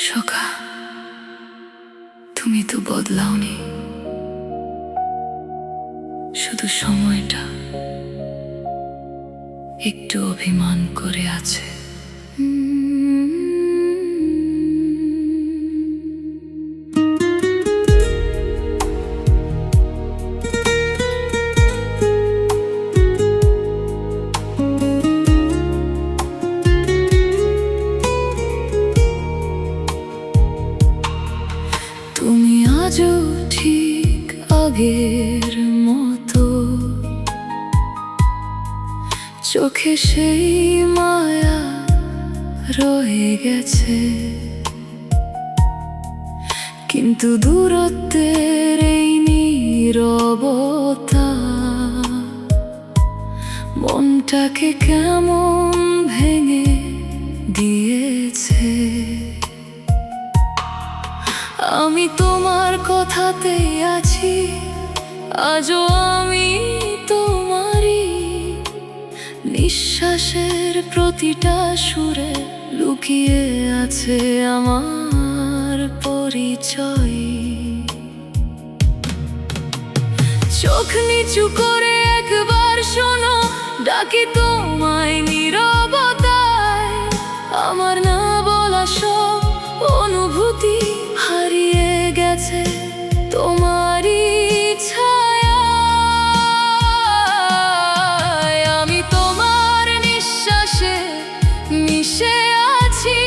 সখা, তুমি তো বদলাওনি, শুধু সময়টা একটু অভিমান করে আছে। তুমি আজও ঠিক আগের মতো, চোখে সেই মায়া রয়ে গেছে, কিন্তু দূরত্বের এই নীরবতা মনটাকে কেমন ভেঙে দিয়েছে। আমি তোমার কথাতে আছি, আজও আমি তোমারই, নিঃশ্বাসের প্রতিটা সুরে লুকিয়ে আছে আমার পরিচয়। চোখ নিচু করে একবার শোনো, ডাকি তোমায় নীরবতায়, আমার না বলা সব অনুভূতি হারিয়ে গেছে তোমারই ছায়ায়। আমি তোমার নিঃশ্বাসে মিশে আছি,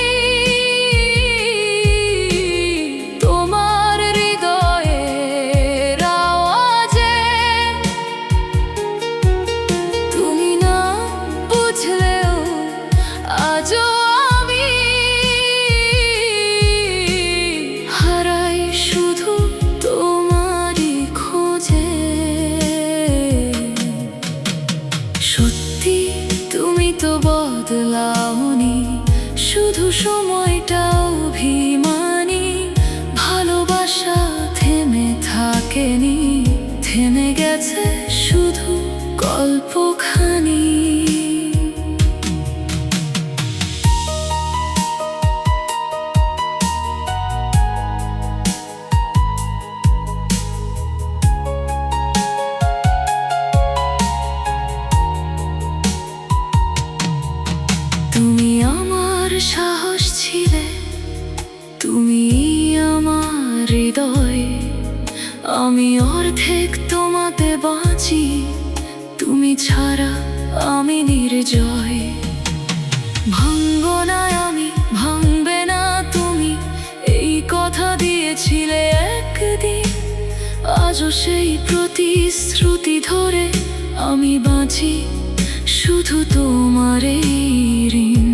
তোমার হৃদয়ের আওয়াজে। তুমি না বুঝলেও আজও বদলাওনি, শুধু সময়টা অভিমানী, ভালোবাসা থেমে থাকেনি, থেমে গেছে শুধু গল্পখানি। তুমি আমার সাহস ছিলে, তুমি আমার হৃদয়, আমি অর্ধেক তোমাতে বাঁচি, তুমি ছাড়া আমি নির্জয়। ভাঙবো না আমি, ভাঙবে না তুমি, এই কথা দিয়েছিলে একদিন, আজও সেই প্রতিশ্রুতি ধরে আমি বাঁচি, শুধু তোমার এই ঋণ।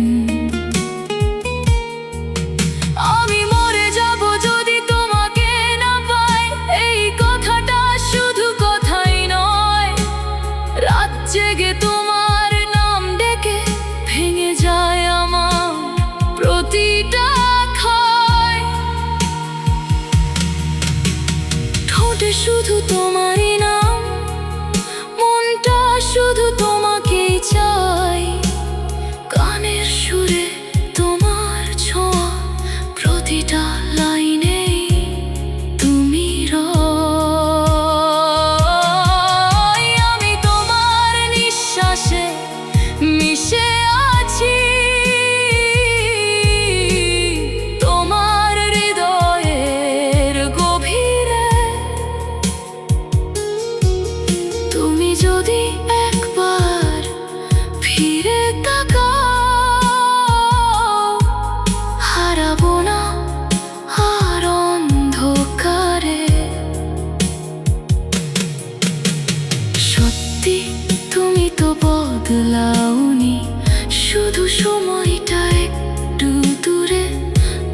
আমি মরে যাব যদি তোমাকে না পাই, এই কথাটা শুধু কথাই নয়, রাত জেগে তোমার নাম ডেকে ভেঙে যায় আমার প্রতিটা ক্ষয়। ঠোঁটে শুধু তোমারই নাম, মনটা শুধু তোমাকেই চাই, গানের সুরে তোমার ছোঁয়া, প্রতিটা লাইনে তুমি রয়। আমি তোমার নিঃশ্বাসে মিশে আছি, তোমার হৃদয়ের গভীরে। তুমি যদি একবার ফিরে তাকাও, হারাবো না আর অন্ধকারে। সত্যি তুমি তো বদলাওনি, শুধু সময়টা একটু দূরে,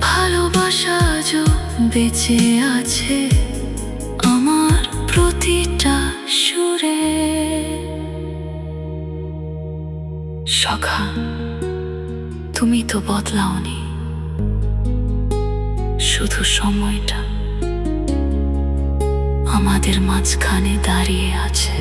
ভালোবাসা আজও বেঁচে আছে আমার প্রতিটা সুরে। সখা, তুমি তো বদলাওনি, শুধু সময়টা আমাদের মাঝখানে দাঁড়িয়ে আছে।